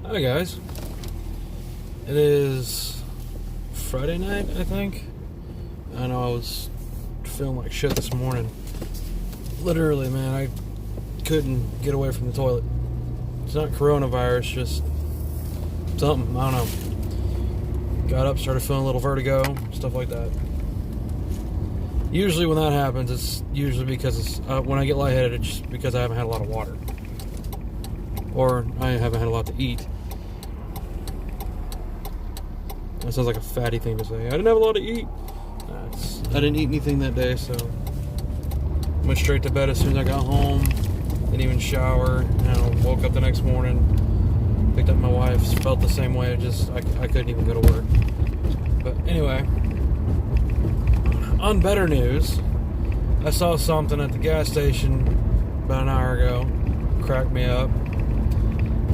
Hi guys. It is Friday night, I think. I know I was feeling like shit this morning. Literally, man, I couldn't get away from the toilet. It's not coronavirus, just something, I don't know. Got up, started feeling a little vertigo, stuff like that. Usually when that happens, it's usually because when I get lightheaded, it's just because I haven't had a lot of water. Or I haven't had a lot to eat. That sounds like a fatty thing to say. I didn't have a lot to eat. I didn't eat anything that day, so went straight to bed as soon as I got home. Didn't even shower. Woke up the next morning, picked up my wife, felt the same way. I couldn't even go to work. But anyway, on better news, I saw something at the gas station about an hour ago. Cracked me up.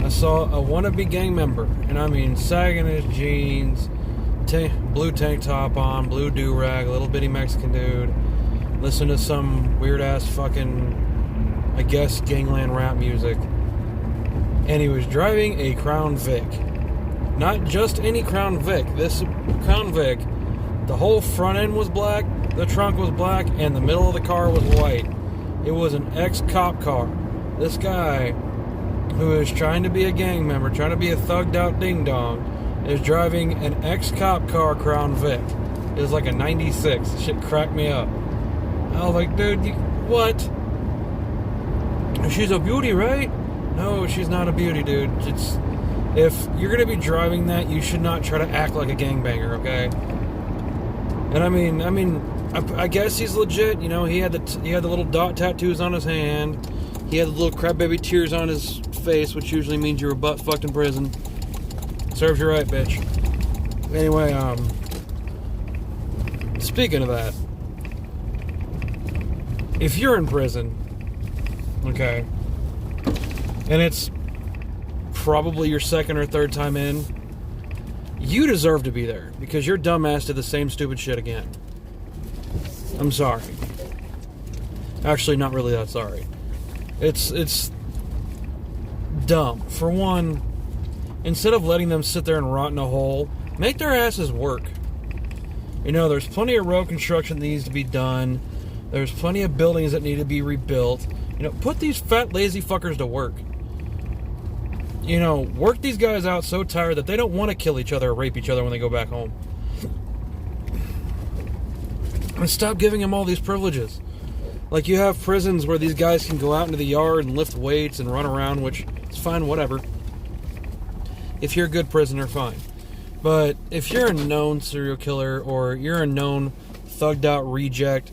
I saw a wannabe gang member, and I mean sagging his jeans, blue tank top on, blue do-rag, little bitty Mexican dude, listen to some weird-ass fucking, I guess, gangland rap music, and he was driving a Crown Vic. Not just any Crown Vic. This Crown Vic, the whole front end was black, the trunk was black, and the middle of the car was white. It was an ex-cop car. This guy, who is trying to be a gang member, trying to be a thugged out ding dong, is driving an ex-cop car Crown Vic. It was like a 96. Shit cracked me up. I was like, dude, what? She's a beauty, right? No, she's not a beauty, dude. If you're gonna be driving that, you should not try to act like a gangbanger, okay? And I guess he's legit. You know, he had the little dot tattoos on his hand. He had the little crybaby tears on his face, which usually means you were butt fucked in prison. Serves you right, bitch. Anyway, speaking of that, if you're in prison, okay, and it's probably your second or third time in, you deserve to be there because your dumbass did the same stupid shit again. I'm sorry. Actually, not really that sorry. It's dumb. For one, instead of letting them sit there and rot in a hole, make their asses work. You know, there's plenty of road construction that needs to be done. There's plenty of buildings that need to be rebuilt. You know, put these fat, lazy fuckers to work. You know, work these guys out so tired that they don't want to kill each other or rape each other when they go back home. And stop giving them all these privileges. Like, you have prisons where these guys can go out into the yard and lift weights and run around, which is fine, whatever. If you're a good prisoner, fine. But if you're a known serial killer or you're a known thugged out reject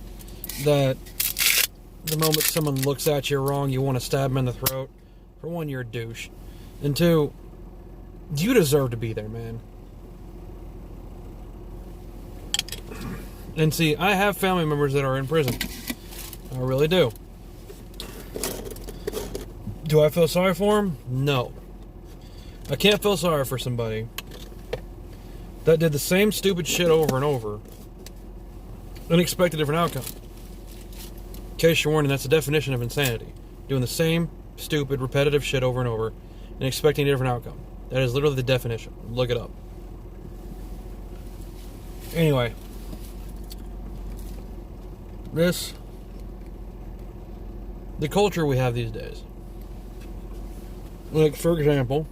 that the moment someone looks at you wrong, you want to stab them in the throat, for one, you're a douche. And two, you deserve to be there, man. And see, I have family members that are in prison. I really do. Do I feel sorry for them? No. I can't feel sorry for somebody that did the same stupid shit over and over and expect a different outcome. In case you're wondering, that's the definition of insanity. Doing the same stupid, repetitive shit over and over and expecting a different outcome. That is literally the definition. Look it up. Anyway. The culture we have these days. Like, for example,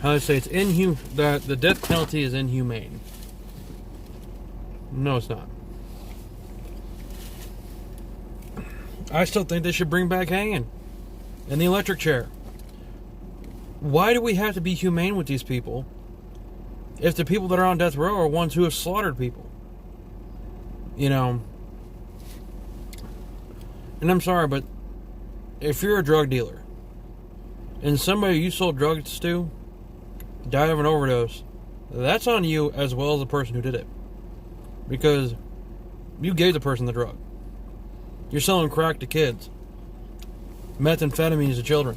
how I say it's that the death penalty is inhumane. No, it's not. I still think they should bring back hanging and the electric chair. Why do we have to be humane with these people if the people that are on death row are ones who have slaughtered people? You know, and I'm sorry, but if you're a drug dealer and somebody you sold drugs to died of an overdose, that's on you as well as the person who did it. Because you gave the person the drug. You're selling crack to kids. Methamphetamines to children.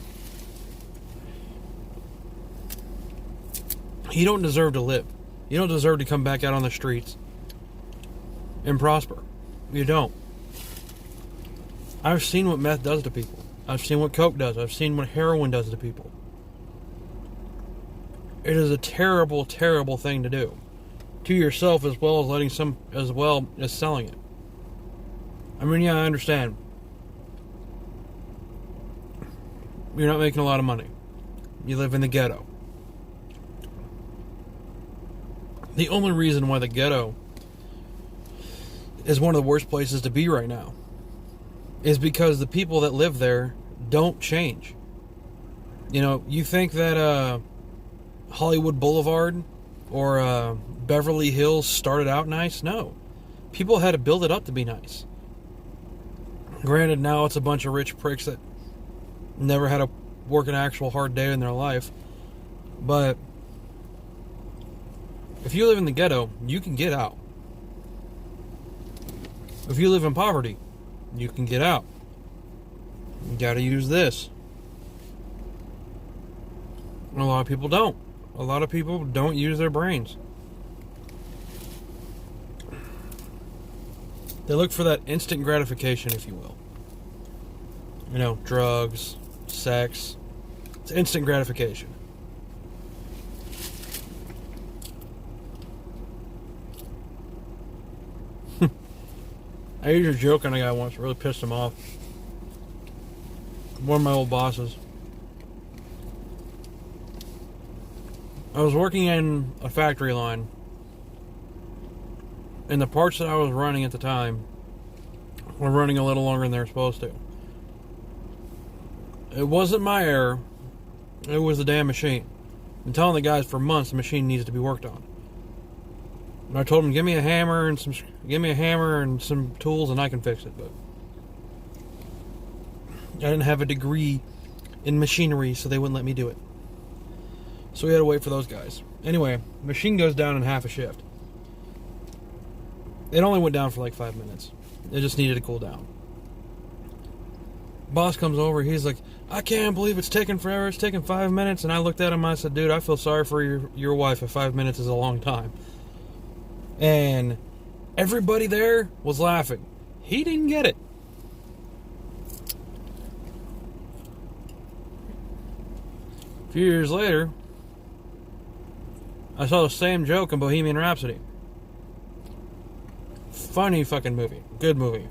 You don't deserve to live. You don't deserve to come back out on the streets and prosper. You don't. I've seen what meth does to people. I've seen what coke does. I've seen what heroin does to people. It is a terrible, terrible thing to do to yourself, as well as selling it. I mean, yeah, I understand. You're not making a lot of money. You live in the ghetto. The only reason why the ghetto is one of the worst places to be right now is because the people that live there don't change. You know, you think that Hollywood Boulevard or Beverly Hills started out nice? No. People had to build it up to be nice. Granted, now it's a bunch of rich pricks that never had to work an actual hard day in their life. But if you live in the ghetto, you can get out. If you live in poverty, you can get out. You gotta use this. And a lot of people don't. A lot of people don't use their brains. They look for that instant gratification, if you will. You know, drugs, sex. It's instant gratification. I used a joke on a guy once, really pissed him off. One of my old bosses. I was working in a factory line, and the parts that I was running at the time were running a little longer than they were supposed to. It wasn't my error. It was the damn machine. I've been telling the guys for months the machine needs to be worked on. And I told them, give me a hammer and some tools and I can fix it. But I didn't have a degree in machinery, so they wouldn't let me do it. So we had to wait for those guys. Anyway, machine goes down in half a shift. It only went down for like 5 minutes. It just needed to cool down. Boss comes over, he's like, I can't believe it's taking forever, it's taking 5 minutes. And I looked at him, I said, dude, I feel sorry for your wife if 5 minutes is a long time. And everybody there was laughing. He didn't get it. A few years later, I saw the same joke in Bohemian Rhapsody. Funny fucking movie. Good movie.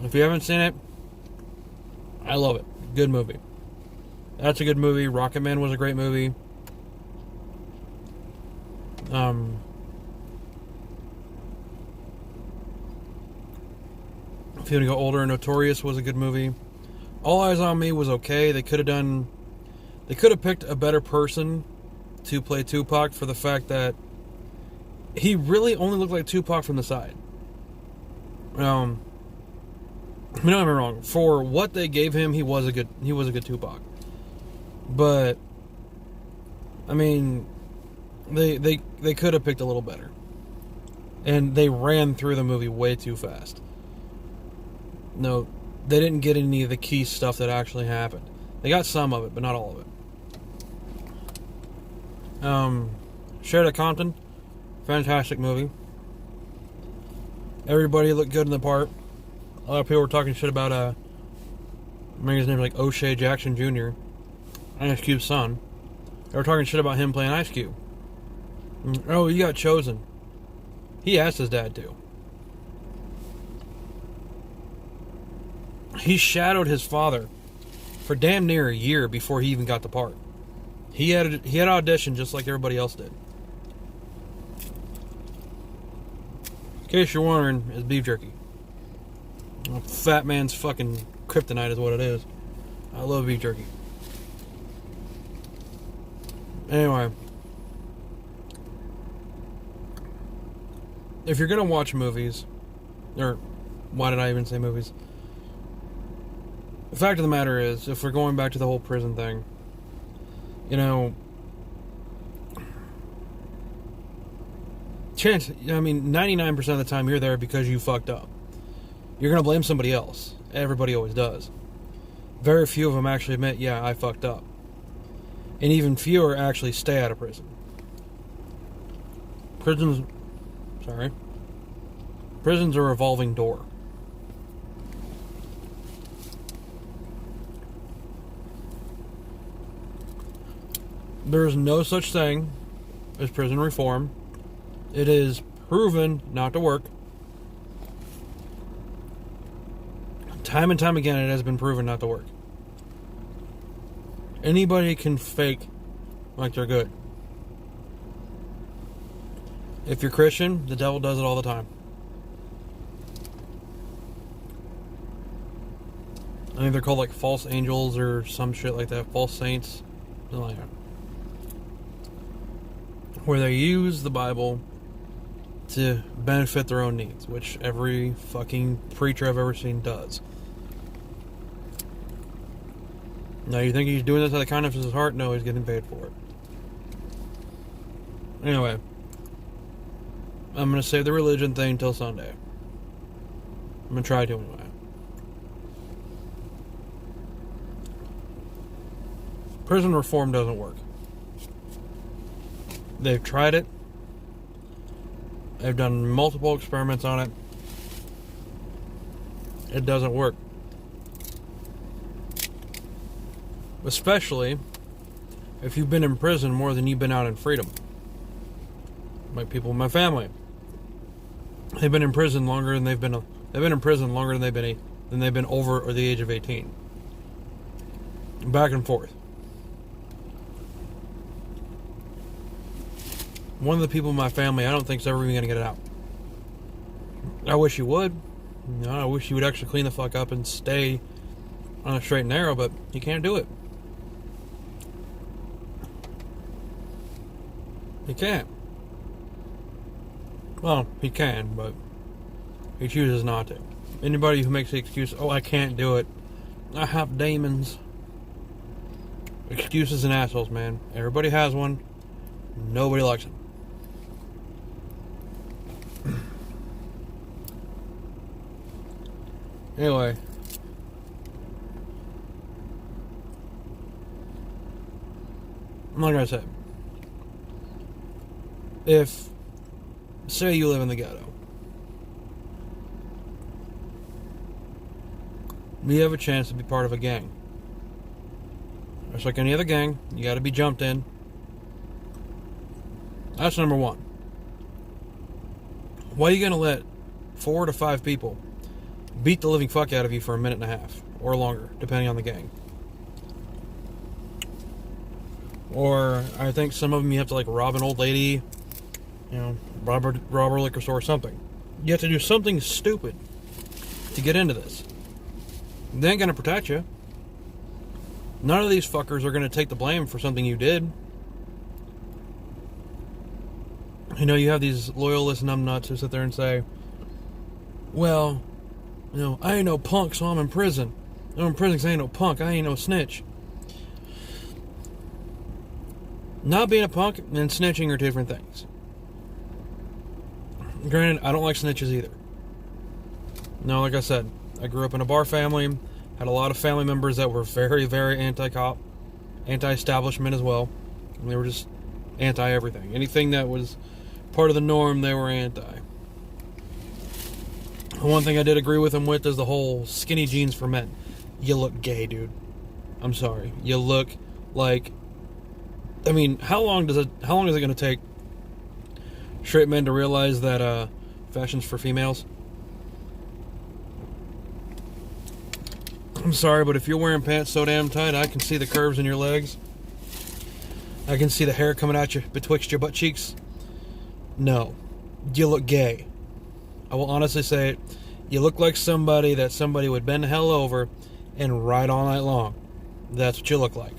If you haven't seen it, I love it. Good movie. That's a good movie. Rocket Man was a great movie. If you want to go older, Notorious was a good movie. All Eyes on Me was okay. They could have picked a better person to play Tupac for the fact that he really only looked like Tupac from the side. Don't get me wrong. For what they gave him, he was a good Tupac. But I mean, they could have picked a little better, and they ran through the movie way too fast. No, they didn't get any of the key stuff that actually happened. They got some of it, but not all of it. Sheriff Compton, fantastic movie. Everybody looked good in the part. A lot of people were talking shit about I think his name was like O'Shea Jackson Jr., Ice Cube's son. They were talking shit about him playing Ice Cube. Oh, he got chosen. He asked his dad to. He shadowed his father for damn near a year before he even got the part. He had auditioned just like everybody else did. In case you're wondering, it's beef jerky. Fat man's fucking kryptonite is what it is. I love beef jerky. Anyway, if you're gonna watch movies, or why did I even say movies? The fact of the matter is, if we're going back to the whole prison thing, you know, 99% of the time you're there because you fucked up. You're going to blame somebody else. Everybody always does. Very few of them actually admit, yeah, I fucked up. And even fewer actually stay out of prison. Prison's a revolving door. There is no such thing as prison reform. It is proven not to work. Time and time again, it has been proven not to work. Anybody can fake like they're good. If you're Christian, the devil does it all the time. I think they're called like false angels or some shit like that. False saints. Something like that. Where they use the Bible to benefit their own needs, which every fucking preacher I've ever seen does. Now, you think he's doing this out of the kindness of his heart? No, he's getting paid for it. Anyway, I'm going to save the religion thing until Sunday. I'm going to try to anyway. Prison reform doesn't work. They've tried it. They've done multiple experiments on it. It doesn't work. Especially if you've been in prison more than you've been out in freedom. Like people in my family. They've been in prison longer than they've been in prison longer than they've been over or the age of 18. Back and forth. One of the people in my family I don't think is ever even going to get it out. I wish he would. You know, I wish he would actually clean the fuck up and stay on a straight and narrow, but he can't do it. He can't. Well, he can, but he chooses not to. Anybody who makes the excuse, oh, I can't do it, I have demons. Excuses and assholes, man. Everybody has one. Nobody likes them. Anyway. Like I said, if, say you live in the ghetto, you have a chance to be part of a gang. Just like any other gang, you gotta be jumped in. That's number one. Why are you gonna let 4 to 5 people beat the living fuck out of you for a minute and a half, or longer, depending on the gang? Or, I think some of them you have to like rob an old lady, you know, rob a liquor store or something. You have to do something stupid to get into this. They ain't gonna protect you. None of these fuckers are gonna take the blame for something you did. You know, you have these loyalist numbnuts who sit there and say, well, you know, I ain't no punk, so I'm in prison. I'm in prison because I ain't no punk. I ain't no snitch. Not being a punk and snitching are two different things. Granted, I don't like snitches either. No, like I said, I grew up in a bar family, had a lot of family members that were very, very anti-cop, anti-establishment as well. And they were just anti-everything. Anything that was part of the norm, they were anti. One thing I did agree with them with is the whole skinny jeans for men. You look gay, dude. I'm sorry. You look like... I mean, how long is it going to take straight men to realize that fashion's for females? I'm sorry, but if you're wearing pants so damn tight, I can see the curves in your legs. I can see the hair coming at you betwixt your butt cheeks. No. You look gay. I will honestly say it. You look like somebody that somebody would bend the hell over and ride all night long. That's what you look like.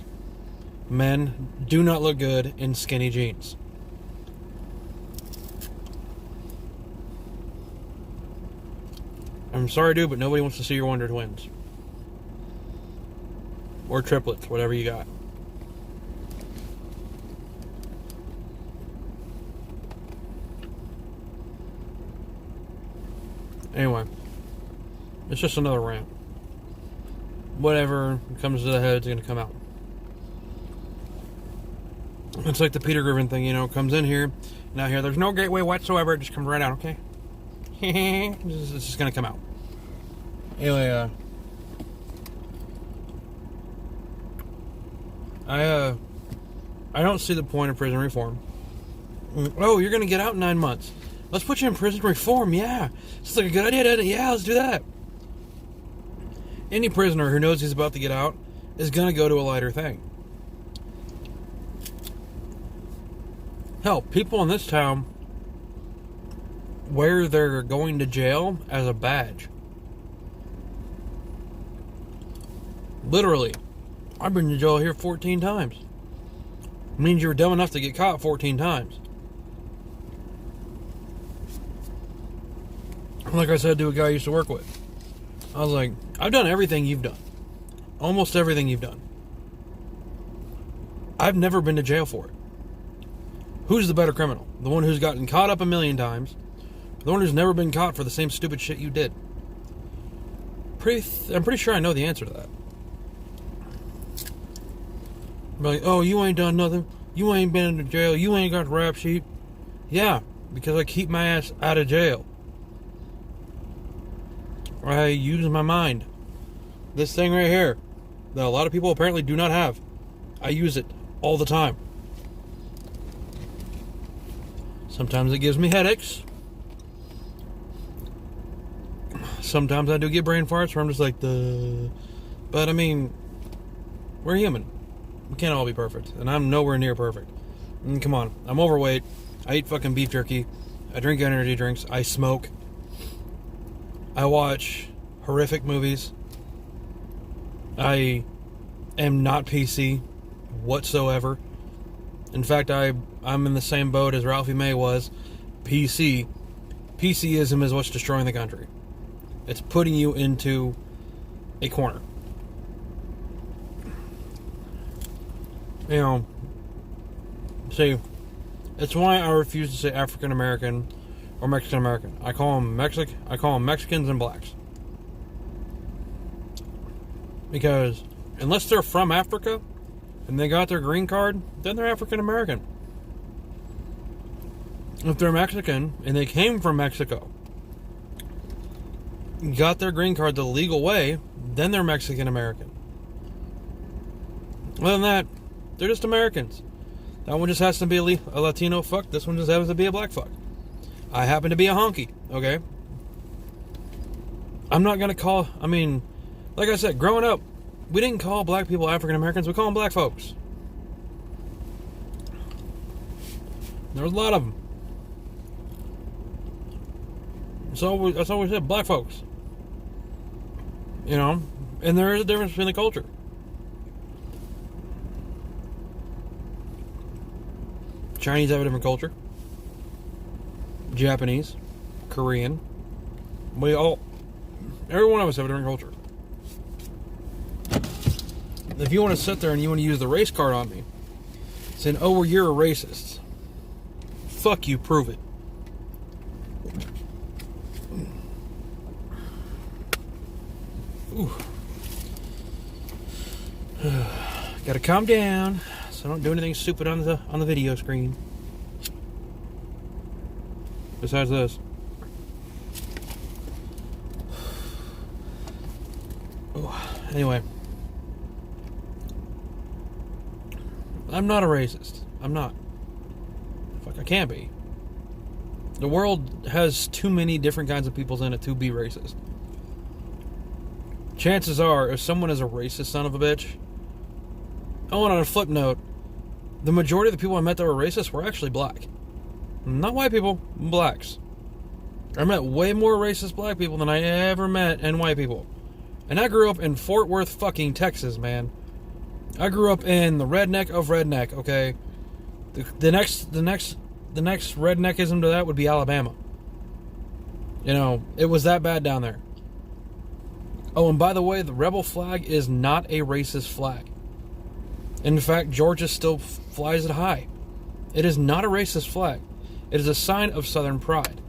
Men do not look good in skinny jeans. I'm sorry, dude, but nobody wants to see your Wonder Twins. Or triplets, whatever you got. Anyway, it's just another rant. Whatever comes to the head is going to come out. It's like the Peter Griffin thing, you know, comes in here, now here, there's no gateway whatsoever, it just comes right out, okay? It's just going to come out. Anyway, I I don't see the point of prison reform. Oh, you're going to get out in 9 months. Let's put you in prison reform, yeah. It's like a good idea, doesn't it? Yeah, let's do that. Any prisoner who knows he's about to get out is going to go to a lighter thing. Hell, people in this town wear their going to jail as a badge. Literally. I've been to jail here 14 times. It means you were dumb enough to get caught 14 times. Like I said to a guy I used to work with, I was like, I've done everything you've done. Almost everything you've done. I've never been to jail for it. Who's the better criminal? The one who's gotten caught up a million times? The one who's never been caught for the same stupid shit you did? I'm pretty sure I know the answer to that. Like, oh, you ain't done nothing. You ain't been to jail. You ain't got the rap sheet. Yeah, because I keep my ass out of jail. I use my mind. This thing right here, that a lot of people apparently do not have. I use it all the time. Sometimes it gives me headaches. Sometimes I do get brain farts where I'm just like, But I mean, we're human. We can't all be perfect. And I'm nowhere near perfect. Come on. I'm overweight. I eat fucking beef jerky. I drink energy drinks. I smoke. I watch horrific movies. I am not PC whatsoever. In fact, I'm in the same boat as Ralphie May was. PC. PCism is what's destroying the country. It's putting you into a corner. You know, see, it's why I refuse to say African American or Mexican American. I call them Mexicans and blacks. Because unless they're from Africa and they got their green card, then they're African American. If they're Mexican and they came from Mexico, got their green card the legal way, then they're Mexican American. Other than that, they're just Americans. That one just has to be a Latino fuck. This one just happens to be a black fuck. I happen to be a honky, okay? I'm not going to call... I mean, like I said, growing up, we didn't call black people African Americans. We call them black folks. There was a lot of them. So that's all we said, black folks. You know? And there is a difference between the culture. Chinese have a different culture. Japanese, Korean. Every one of us have a different culture. If you want to sit there and you want to use the race card on me, saying, oh, well, you're a racist. Fuck you, prove it. Ooh. Gotta calm down so I don't do anything stupid on the video screen. Besides this. Oh, anyway. I'm not a racist. I'm not. Fuck, I can't be. The world has too many different kinds of peoples in it to be racist. Chances are, if someone is a racist son of a bitch... Oh, and on a flip note, the majority of the people I met that were racist were actually black. Not white people, blacks. I met way more racist black people than I ever met in white people. And I grew up in Fort Worth, fucking Texas, man. I grew up in the redneck of redneck, okay? The next redneckism to that would be Alabama. You know, it was that bad down there. Oh, and by the way, the rebel flag is not a racist flag. In fact, Georgia still flies it high. It is not a racist flag. It is a sign of Southern pride.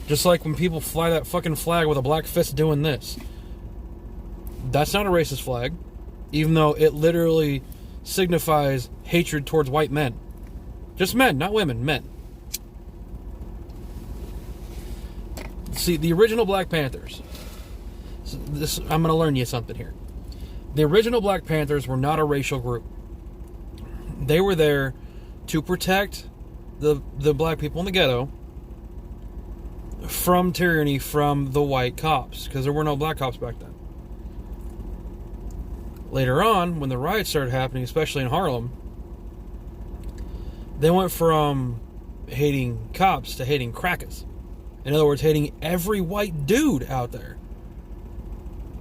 Just like when people fly that fucking flag with a black fist doing this. That's not a racist flag, even though it literally signifies hatred towards white men. Just men, not women, men. See, the original Black Panthers... I'm going to learn you something here. The original Black Panthers were not a racial group. They were there to protect the black people in the ghetto from tyranny from the white cops, because there were no black cops back then. Later on, when the riots started happening, especially in Harlem, they went from hating cops to hating crackers. In other words, hating every white dude out there.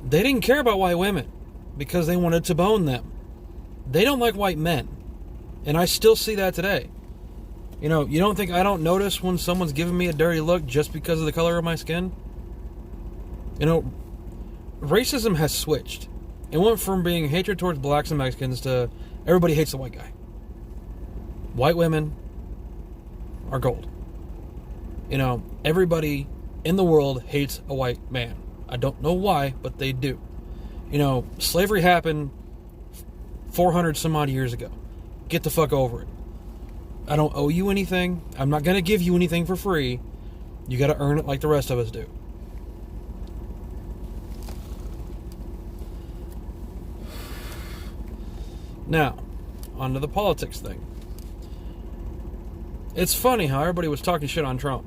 They didn't care about white women because they wanted to bone them. They don't like white men. And I still see that today. You know, you don't think I don't notice when someone's giving me a dirty look just because of the color of my skin? You know, racism has switched. It went from being hatred towards blacks and Mexicans to everybody hates the white guy. White women are gold. You know, everybody in the world hates a white man. I don't know why, but they do. You know, slavery happened 400 some odd years ago. Get the fuck over it. I don't owe you anything. I'm not going to give you anything for free. You got to earn it like the rest of us do. Now, on to the politics thing. It's funny how everybody was talking shit on Trump.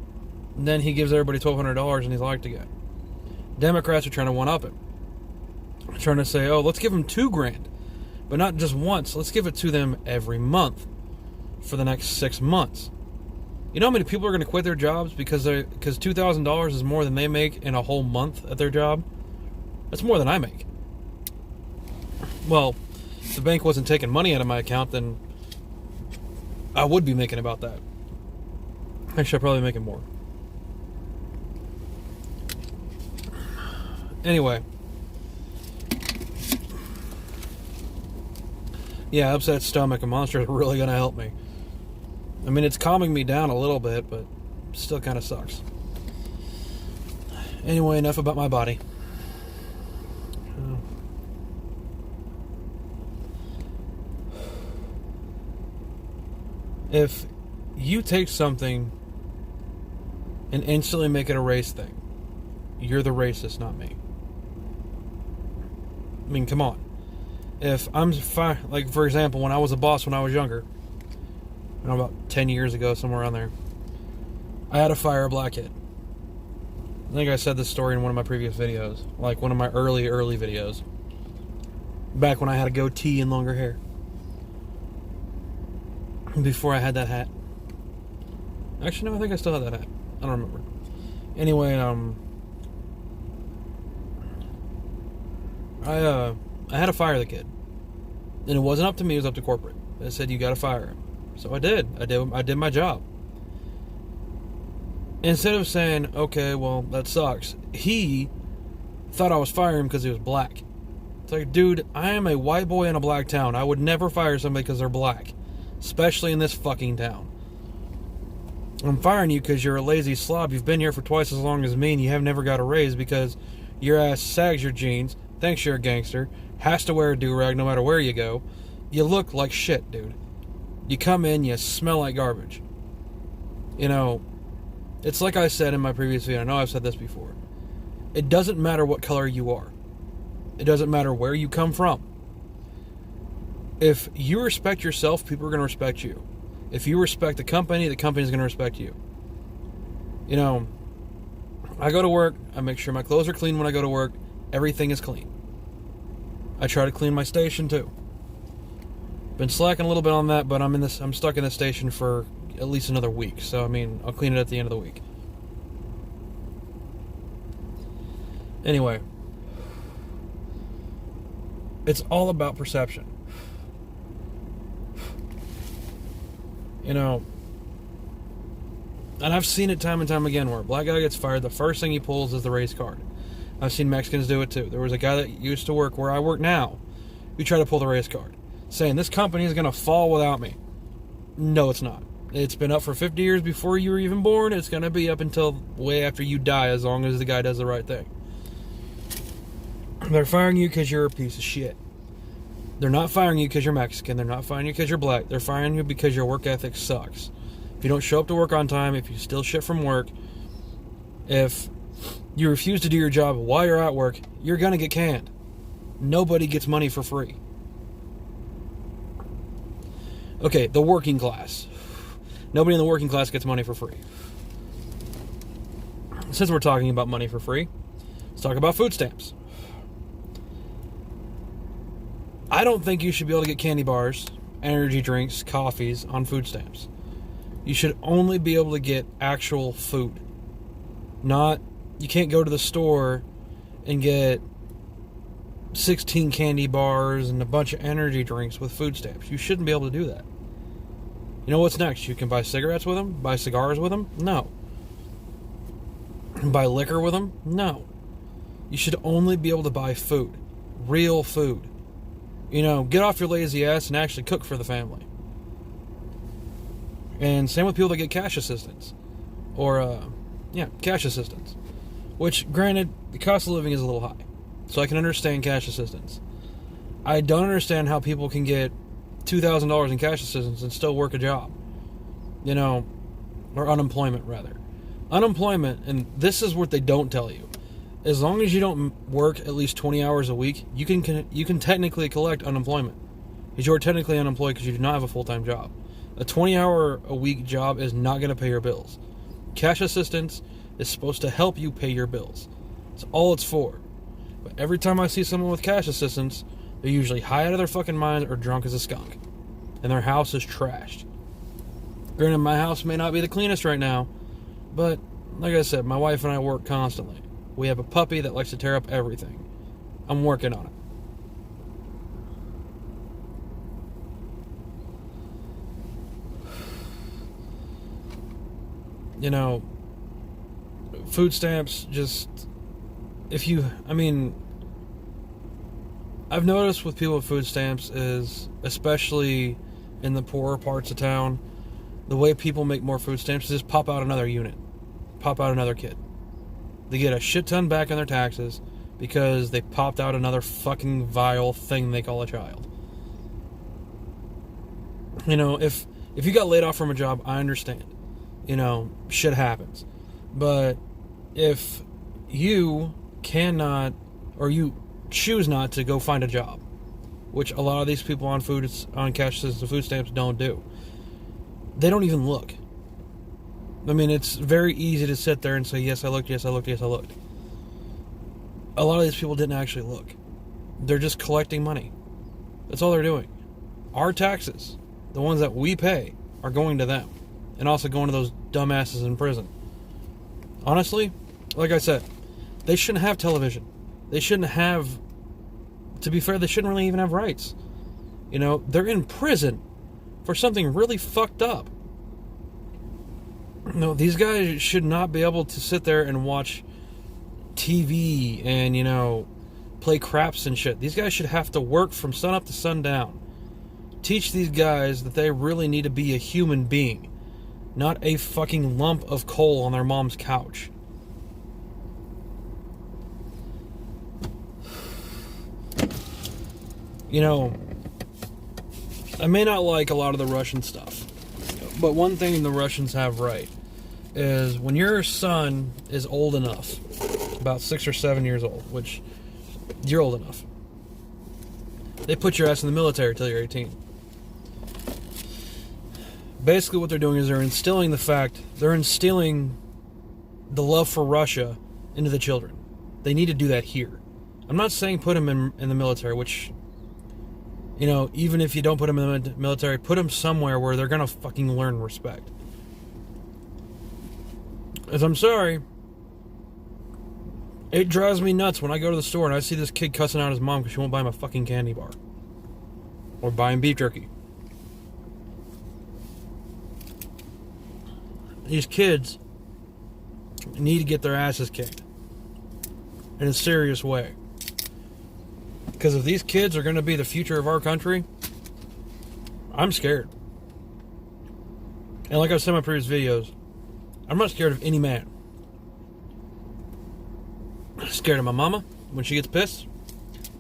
And then he gives everybody $1,200 and he's liked again. Democrats are trying to one-up him. Trying to say, oh, let's give them $2,000. But not just once. Let's give it to them every month for the next 6 months. You know how many people are going to quit their jobs because $2,000 is more than they make in a whole month at their job? That's more than I make. Well, if the bank wasn't taking money out of my account, then I would be making about that. Actually, I'd probably be making more. Anyway. Yeah, upset stomach and monsters are really going to help me. I mean, it's calming me down a little bit, but still kind of sucks. Anyway, enough about my body. If you take something and instantly make it a race thing, you're the racist, not me. I mean, come on. If I'm like, for example, when I was a boss when I was younger, you know, about 10 years ago, somewhere around there, I had to fire a black kid. I think I said this story in one of my previous videos, like one of my early videos, back when I had a goatee and longer hair, before I had that hat. Actually, no, I think I still have that hat. I don't remember. Anyway, I had to fire the kid. And it wasn't up to me, it was up to corporate. They said, you gotta fire him. So I did. I did my job. Instead of saying, okay, well, that sucks, he thought I was firing him because he was black. It's like, dude, I am a white boy in a black town. I would never fire somebody because they're black. Especially in this fucking town. I'm firing you because you're a lazy slob. You've been here for twice as long as me and you have never got a raise because your ass sags your jeans, thinks you're a gangster, has to wear a do-rag no matter where you go. You look like shit, dude. You come in, you smell like garbage. You know, it's like I said in my previous video, I know I've said this before. It doesn't matter what color you are. It doesn't matter where you come from. If you respect yourself, people are going to respect you. If you respect the company's going to respect you. You know, I go to work, I make sure my clothes are clean when I go to work. Everything is clean. I try to clean my station too. Been slacking a little bit on that, but I'm stuck in this station for at least another week. So, I mean, I'll clean it at the end of the week. Anyway. It's all about perception. You know, and I've seen it time and time again where a black guy gets fired, the first thing he pulls is the race card. I've seen Mexicans do it too. There was a guy that used to work where I work now who tried to pull the race card, saying this company is going to fall without me. No, it's not. It's been up for 50 years before you were even born. It's going to be up until way after you die, as long as the guy does the right thing. They're firing you because you're a piece of shit. They're not firing you because you're Mexican. They're not firing you because you're black. They're firing you because your work ethic sucks. If you don't show up to work on time, if you steal shit from work, if you refuse to do your job while you're at work, you're going to get canned. Nobody gets money for free. Okay, the working class. Nobody in the working class gets money for free. Since we're talking about money for free, let's talk about food stamps. I don't think you should be able to get candy bars, energy drinks, coffees on food stamps. You should only be able to get actual food. You can't go to the store and get 16 candy bars and a bunch of energy drinks with food stamps. You shouldn't be able to do that. You know what's next? You can buy cigarettes with them? Buy cigars with them? No. Buy liquor with them? No. You should only be able to buy food. Real food. Get off your lazy ass and actually cook for the family. And same with people that get cash assistance. Or, cash assistance. Which, granted, the cost of living is a little high. So I can understand cash assistance. I don't understand how people can get $2,000 in cash assistance and still work a job. Or unemployment, rather. Unemployment, and this is what they don't tell you. As long as you don't work at least 20 hours a week, you can technically collect unemployment. Because you're technically unemployed because you do not have a full-time job. A 20-hour-a-week job is not going to pay your bills. Cash assistance is supposed to help you pay your bills. That's all it's for. But every time I see someone with cash assistance, they're usually high out of their fucking mind or drunk as a skunk. And their house is trashed. Granted, my house may not be the cleanest right now, but like I said, my wife and I work constantly. We have a puppy that likes to tear up everything. I'm working on it. Food stamps I've noticed with people with food stamps is, especially in the poorer parts of town, the way people make more food stamps is just pop out another unit. Pop out another kid. They get a shit ton back on their taxes because they popped out another fucking vile thing they call a child. If you got laid off from a job, I understand. Shit happens. But if you cannot, or you choose not to go find a job, which a lot of these people on cash assistance and food stamps don't do, they don't even look. It's very easy to sit there and say, yes, I looked, yes, I looked, yes, I looked. A lot of these people didn't actually look. They're just collecting money. That's all they're doing. Our taxes, the ones that we pay, are going to them. And also going to those dumbasses in prison. Honestly, like I said, they shouldn't have television. They shouldn't have, to be fair, they shouldn't really even have rights. They're in prison for something really fucked up. No, these guys should not be able to sit there and watch TV and, play craps and shit. These guys should have to work from sun up to sundown. Teach these guys that they really need to be a human being, not a fucking lump of coal on their mom's couch. I may not like a lot of the Russian stuff, but one thing the Russians have right is when your son is old enough, about 6 or 7 years old, which you're old enough, they put your ass in the military till you're 18. Basically what they're doing is they're instilling the love for Russia into the children. They need to do that here. I'm not saying put them in the military, which, even if you don't put them in the military, put them somewhere where they're going to fucking learn respect. As I'm sorry, it drives me nuts when I go to the store and I see this kid cussing out his mom because she won't buy him a fucking candy bar. Or buy him beef jerky. These kids need to get their asses kicked. In a serious way. Because if these kids are going to be the future of our country, I'm scared. And like I've said in my previous videos, I'm not scared of any man. I'm scared of my mama when she gets pissed,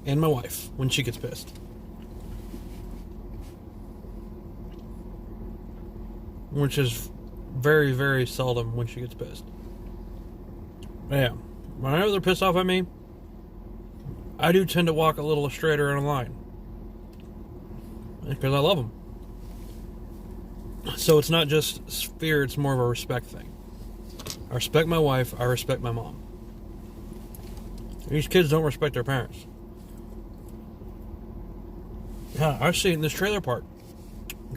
and my wife when she gets pissed. Which is very, very seldom when she gets pissed. But yeah, whenever they're pissed off at me, I do tend to walk a little straighter in a line. Because I love them. So it's not just fear, it's more of a respect thing. I respect my wife, I respect my mom. These kids don't respect their parents. Yeah, I see it in this trailer park.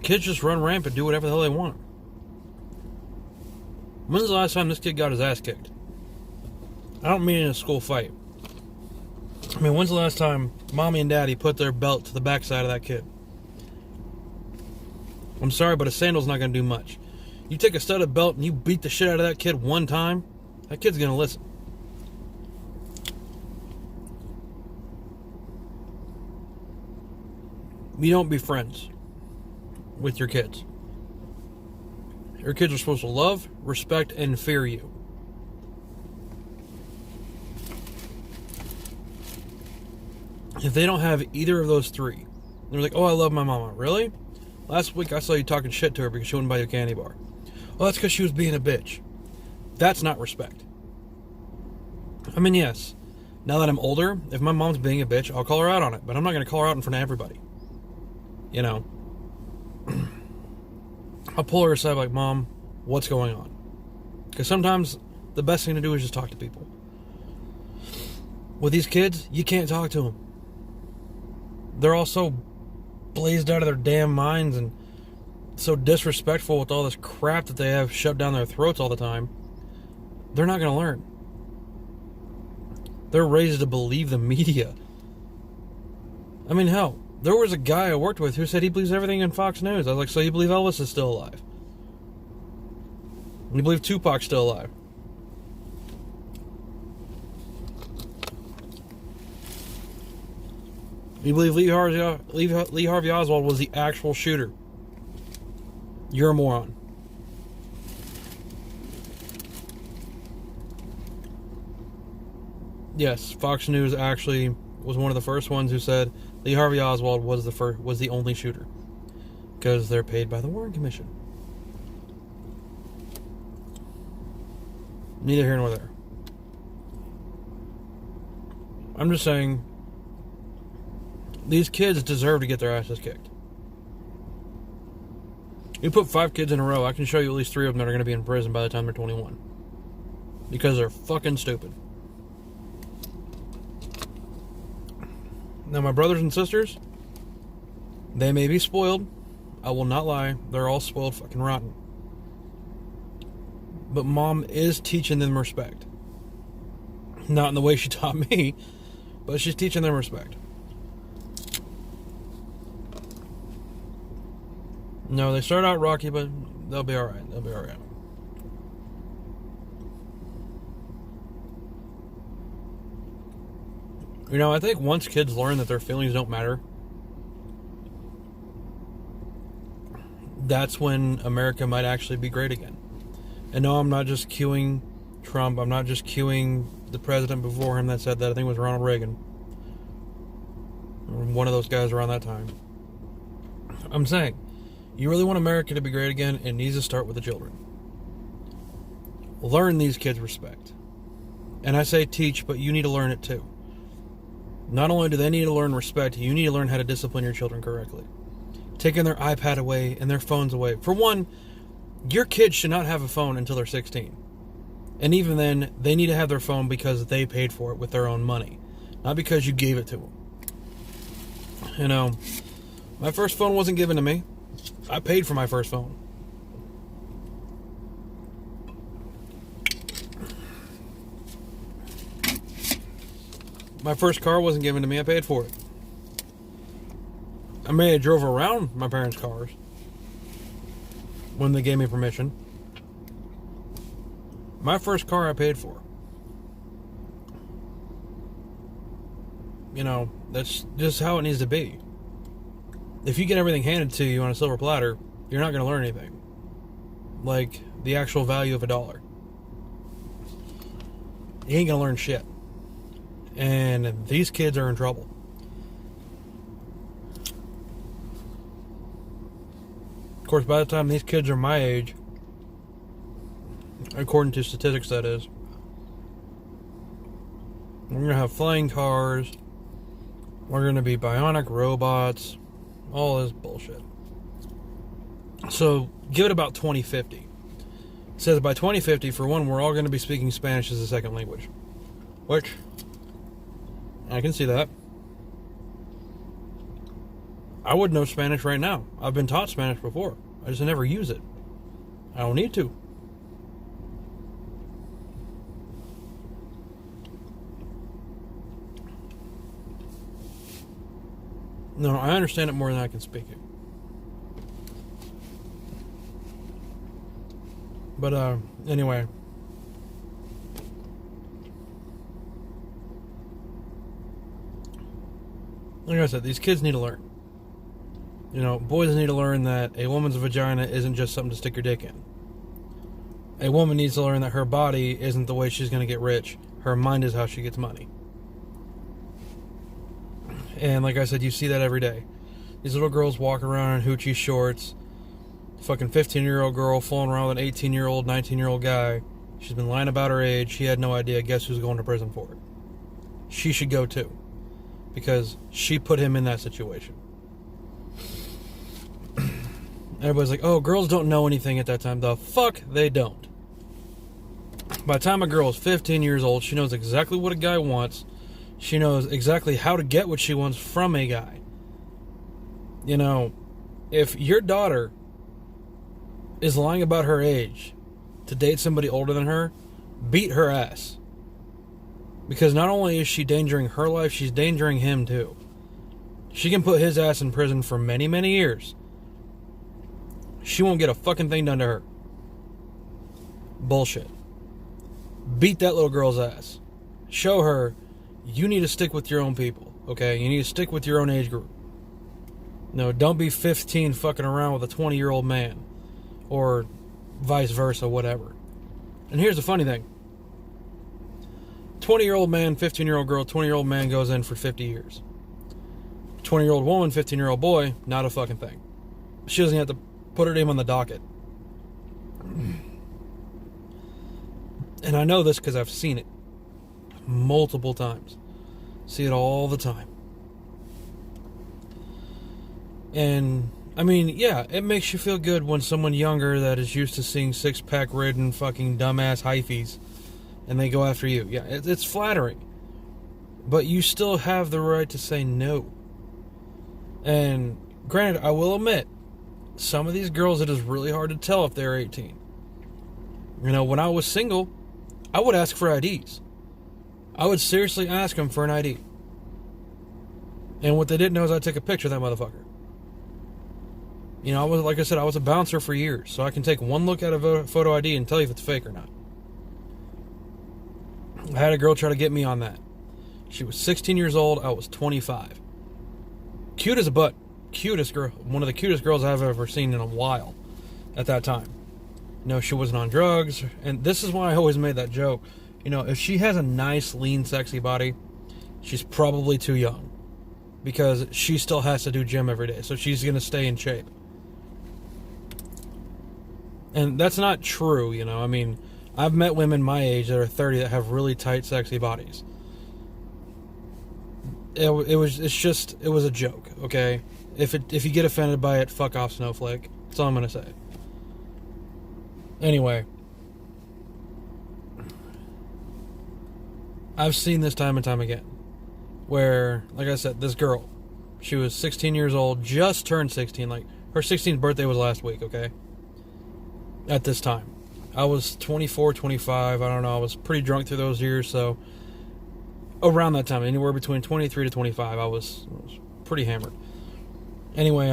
Kids just run rampant, do whatever the hell they want. When's the last time this kid got his ass kicked? I don't mean in a school fight. I mean, when's the last time mommy and daddy put their belt to the backside of that kid? I'm sorry, but a sandal's not going to do much. You take a studded belt and you beat the shit out of that kid one time, that kid's going to listen. You don't be friends with your kids. Your kids are supposed to love, respect, and fear you. If they don't have either of those three, they're like, oh, I love my mama. Really? Last week I saw you talking shit to her because she wouldn't buy you a candy bar. Well, that's because she was being a bitch. That's not respect. I mean, yes, now that I'm older, if my mom's being a bitch, I'll call her out on it. But I'm not going to call her out in front of everybody. You know? I'll pull her aside like, Mom, what's going on? Because sometimes the best thing to do is just talk to people. With these kids, you can't talk to them. They're all so blazed out of their damn minds and so disrespectful with all this crap that they have shoved down their throats all the time. They're not going to learn. They're raised to believe the media. I mean, hell, there was a guy I worked with who said he believes everything in Fox News. I was like, so you believe Elvis is still alive? You believe Tupac's still alive? You believe Lee Harvey Oswald was the actual shooter? You're a moron. Yes, Fox News actually was one of the first ones who said Lee Harvey Oswald was the only shooter because they're paid by the Warren Commission. Neither here nor there. I'm just saying, these kids deserve to get their asses kicked. You put 5 kids in a row, I can show you at least 3 of them that are going to be in prison by the time they're 21. Because they're fucking stupid. Now, my brothers and sisters, they may be spoiled. I will not lie. They're all spoiled fucking rotten. But Mom is teaching them respect. Not in the way she taught me, but she's teaching them respect. No, they start out rocky, but they'll be alright. They'll be alright. You know, I think once kids learn that their feelings don't matter, that's when America might actually be great again. And no, I'm not just cueing Trump. I'm not just cueing the president before him that said that. I think it was Ronald Reagan. Or one of those guys around that time. I'm saying, you really want America to be great again, it needs to start with the children. Learn these kids respect. And I say teach, but you need to learn it too. Not only do they need to learn respect, you need to learn how to discipline your children correctly. Taking their iPad away and their phones away. For one, your kids should not have a phone until they're 16. And even then, they need to have their phone because they paid for it with their own money. Not because you gave it to them. You know, my first phone wasn't given to me. I paid for my first phone. My first car wasn't given to me. I paid for it. I may have drove around my parents' cars when they gave me permission. My first car I paid for. You know, that's just how it needs to be. If you get everything handed to you on a silver platter, you're not going to learn anything. Like the actual value of $1. You ain't going to learn shit. And these kids are in trouble. Of course, by the time these kids are my age, according to statistics that is, we're going to have flying cars, we're going to be bionic robots, all this bullshit. So give it about 2050. It says by 2050, for one, we're all going to be speaking Spanish as a second language. Which, I can see that. I would know Spanish right now. I've been taught Spanish before. I just never use it. I don't need to. No, I understand it more than I can speak it. But, anyway. Like I said, these kids need to learn. You know, boys need to learn that a woman's vagina isn't just something to stick your dick in. A woman needs to learn that her body isn't the way she's going to get rich. Her mind is how she gets money. And like I said, you see that every day. These little girls walk around in hoochie shorts. Fucking 15-year-old girl fooling around with an 18-year-old, 19-year-old guy. She's been lying about her age. She had no idea. Guess who's going to prison for it? She should go too. Because she put him in that situation. Everybody's like, oh, girls don't know anything at that time. The fuck they don't. By the time a girl is 15 years old, she knows exactly what a guy wants. She knows exactly how to get what she wants from a guy. You know, if your daughter is lying about her age to date somebody older than her, beat her ass. Because not only is she endangering her life, she's endangering him too. She can put his ass in prison for many, many years. She won't get a fucking thing done to her. Bullshit. Beat that little girl's ass. Show her you need to stick with your own people, okay? You need to stick with your own age group. No, don't be 15 fucking around with a 20-year-old man. Or vice versa, whatever. And here's the funny thing. 20-year-old man, 15-year-old girl, 20-year-old man goes in for 50 years. 20-year-old woman, 15-year-old boy, not a fucking thing. She doesn't have to put her name on the docket. And I know this because I've seen it multiple times. See it all the time. And, I mean, yeah, it makes you feel good when someone younger that is used to seeing six-pack ridden fucking dumbass hyphies and they go after you. Yeah, it's flattering. But you still have the right to say no. And, granted, I will admit, some of these girls, it is really hard to tell if they're 18. You know, when I was single, I would ask for IDs. I would seriously ask them for an ID. And what they didn't know is I'd take a picture of that motherfucker. You know, like I said, I was a bouncer for years, so I can take one look at a photo ID and tell you if it's fake or not. I had a girl try to get me on that. She was 16 years old, I was 25. Cute as a butt. Cutest girl, one of the cutest girls I've ever seen in a while at that time. You know, she wasn't on drugs, and this is why I always made that joke. You know, if she has a nice, lean, sexy body, she's probably too young. Because she still has to do gym every day, so she's going to stay in shape. And that's not true, you know. I mean, I've met women my age that are 30 that have really tight, sexy bodies. It was a joke, okay? If you get offended by it, fuck off, snowflake. That's all I'm going to say. Anyway. I've seen this time and time again. Where, like I said, this girl, she was 16 years old, just turned 16. Like, her 16th birthday was last week, okay? At this time. I was 24, 25, I don't know, I was pretty drunk through those years, so around that time, anywhere between 23 to 25, I was pretty hammered. Anyway,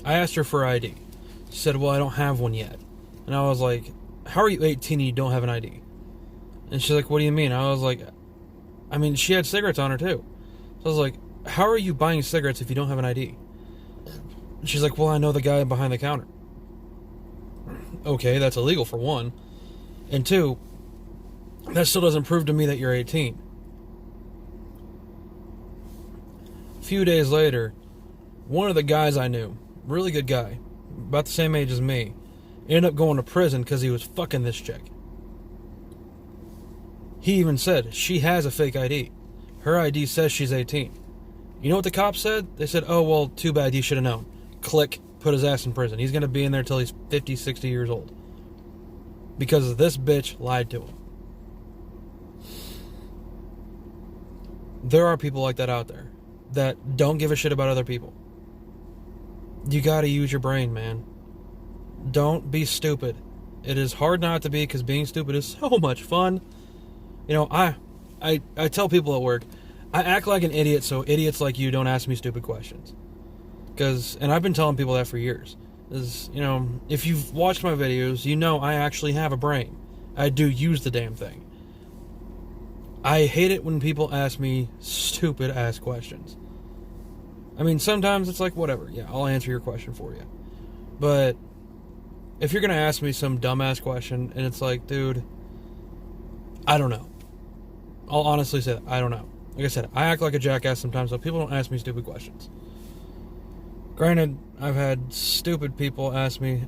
I asked her for ID. She said, well, I don't have one yet. And I was like, how are you 18 and you don't have an ID? And she's like, what do you mean? I was like, I mean, she had cigarettes on her too. So I was like, how are you buying cigarettes if you don't have an ID? And she's like, well, I know the guy behind the counter. Okay, that's illegal for one. And two, that still doesn't prove to me that you're 18. A few days later, one of the guys I knew, really good guy, about the same age as me, ended up going to prison because he was fucking this chick. He even said, she has a fake ID. Her ID says she's 18. You know what the cops said? They said, oh, well, too bad, you should have known. Click, put his ass in prison. He's going to be in there till he's 50, 60 years old. Because this bitch lied to him. There are people like that out there that don't give a shit about other people. You got to use your brain, man. Don't be stupid. It is hard not to be, because being stupid is so much fun. You know, I tell people at work, I act like an idiot so idiots like you don't ask me stupid questions. And I've been telling people that for years. You know, if you've watched my videos, you know I actually have a brain. I do use the damn thing. I hate it when people ask me stupid ass questions. I mean, sometimes it's like, whatever, yeah, I'll answer your question for you. But if you're going to ask me some dumbass question, and it's like, dude, I don't know. I'll honestly say that, I don't know. Like I said, I act like a jackass sometimes, so people don't ask me stupid questions. Granted, I've had stupid people ask me,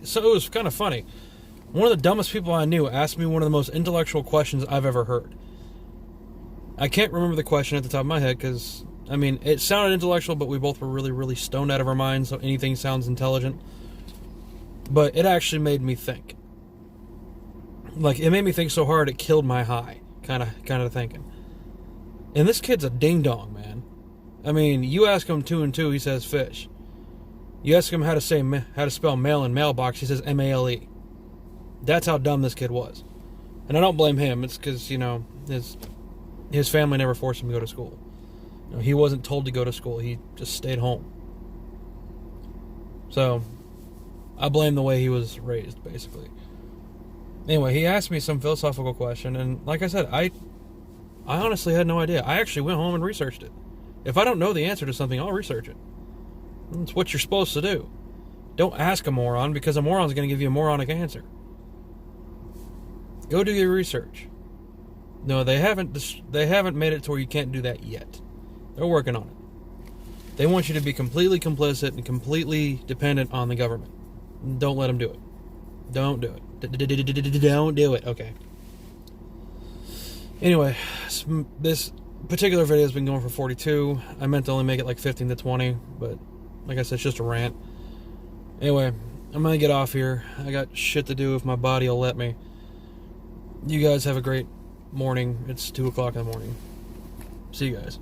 so it was kind of funny. One of the dumbest people I knew asked me one of the most intellectual questions I've ever heard. I can't remember the question at the top of my head, because, I mean, it sounded intellectual, but we both were really, really stoned out of our minds, so anything sounds intelligent. But it actually made me think. Like, it made me think so hard it killed my high, kind of thinking. And this kid's a ding-dong, man. I mean, you ask him 2 and 2, he says fish. You ask him how to spell mail in mailbox, he says M-A-L-E. That's how dumb this kid was. And I don't blame him. It's because, you know, his family never forced him to go to school. You know, he wasn't told to go to school. He just stayed home. So, I blame the way he was raised, basically. Anyway, he asked me some philosophical question, and like I said, I honestly had no idea. I actually went home and researched it. If I don't know the answer to something, I'll research it. That's what you're supposed to do. Don't ask a moron, because a moron's going to give you a moronic answer. Go do your research. No, they haven't made it to where you can't do that yet. They're working on it. They want you to be completely complicit and completely dependent on the government. Don't let them do it. Don't do it. Don't do it. Okay. Anyway, this particular video has been going for 42. I meant to only make it like 15 to 20, but like I said, it's just a rant. Anyway, I'm gonna get off here. I got shit to do if my body will let me. You guys have a great morning. It's 2 o'clock in the morning. See you guys.